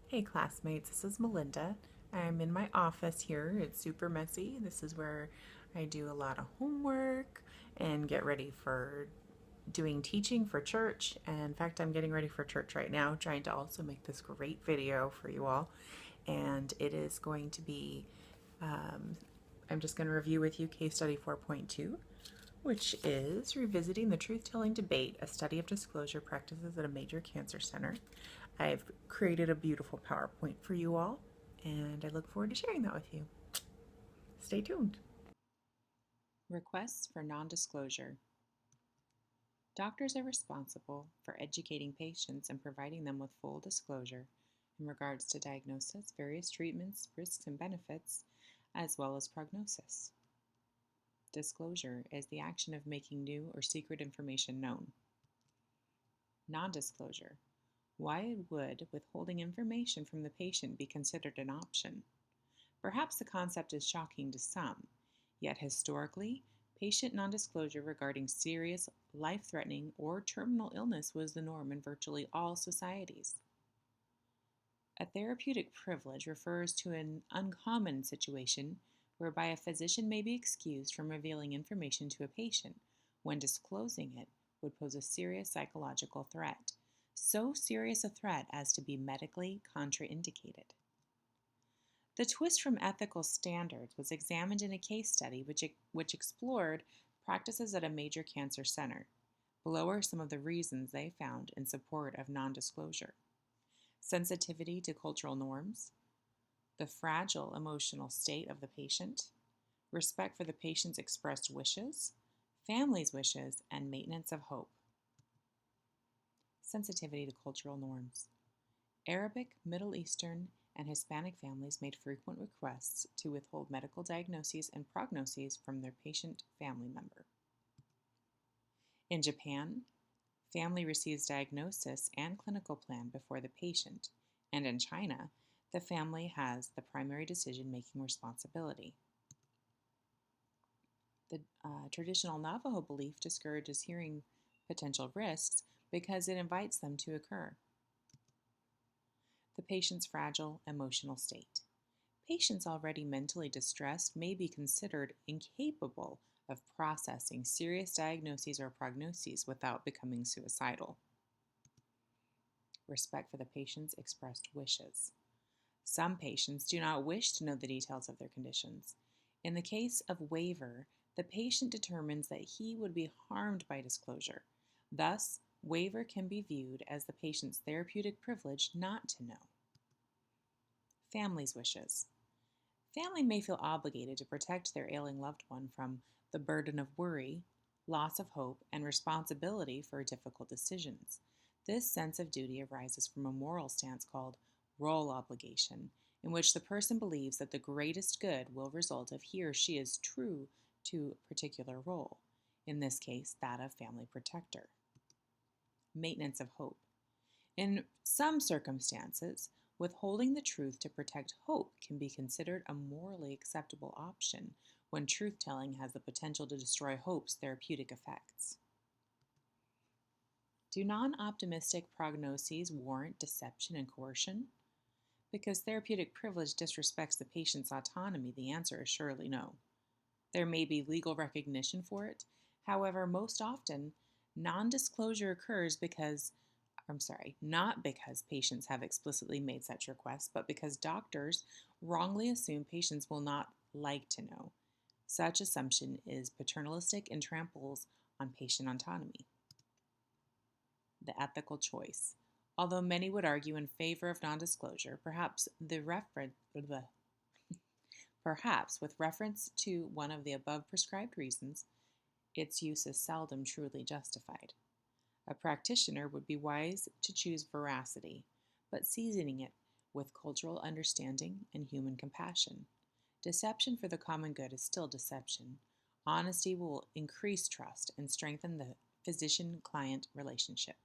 Hey classmates, this is Melinda. I'm in my office here. It's super messy. This is where I do a lot of homework and get ready for doing teaching for church. And in fact, I'm getting ready for church right now, trying to also make this great video for you all. And it is going to be, um, I'm just going to review with you case study 4.2, which is Revisiting the Truth-Telling Debate, a study of disclosure practices at a major cancer center. I've created a beautiful PowerPoint for you all, and I look forward to sharing that with you. Stay tuned. Requests for non-disclosure. Doctors are responsible for educating patients and providing them with full disclosure in regards to diagnosis, various treatments, risks, and benefits, as well as prognosis. Disclosure is the action of making new or secret information known. Non-disclosure. Why would withholding information from the patient be considered an option? Perhaps the concept is shocking to some, yet historically, patient non-disclosure regarding serious, life-threatening, or terminal illness was the norm in virtually all societies. A therapeutic privilege refers to an uncommon situation whereby a physician may be excused from revealing information to a patient when disclosing it would pose a serious psychological threat, so serious a threat as to be medically contraindicated. The twist from ethical standards was examined in a case study which explored practices at a major cancer center. Below are some of the reasons they found in support of non-disclosure: sensitivity to cultural norms, the fragile emotional state of the patient, respect for the patient's expressed wishes, family's wishes, and maintenance of hope. Sensitivity to cultural norms. Arabic, Middle Eastern, and Hispanic families made frequent requests to withhold medical diagnoses and prognoses from their patient family member. In Japan, family receives diagnosis and clinical plan before the patient, and in China, the family has the primary decision-making responsibility. The traditional Navajo belief discourages hearing potential risks because it invites them to occur. The patient's fragile emotional state. Patients already mentally distressed may be considered incapable of processing serious diagnoses or prognoses without becoming suicidal. Respect for the patient's expressed wishes. Some patients do not wish to know the details of their conditions. In the case of waiver, the patient determines that he would be harmed by disclosure. Thus, waiver can be viewed as the patient's therapeutic privilege not to know. Family's wishes. Family may feel obligated to protect their ailing loved one from the burden of worry, loss of hope, and responsibility for difficult decisions. This sense of duty arises from a moral stance called role obligation, in which the person believes that the greatest good will result if he or she is true to a particular role, in this case, that of family protector. Maintenance of hope. In some circumstances, withholding the truth to protect hope can be considered a morally acceptable option when truth-telling has the potential to destroy hope's therapeutic effects. Do non-optimistic prognoses warrant deception and coercion? Because therapeutic privilege disrespects the patient's autonomy, the answer is surely no. There may be legal recognition for it. However, most often, non-disclosure occurs not because patients have explicitly made such requests, but because doctors wrongly assume patients will not like to know. Such assumption is paternalistic and tramples on patient autonomy. The ethical choice. Although many would argue in favor of non-disclosure, perhaps with reference to one of the above prescribed reasons, its use is seldom truly justified. A practitioner would be wise to choose veracity, but seasoning it with cultural understanding and human compassion. Deception for the common good is still deception. Honesty will increase trust and strengthen the physician-client relationship.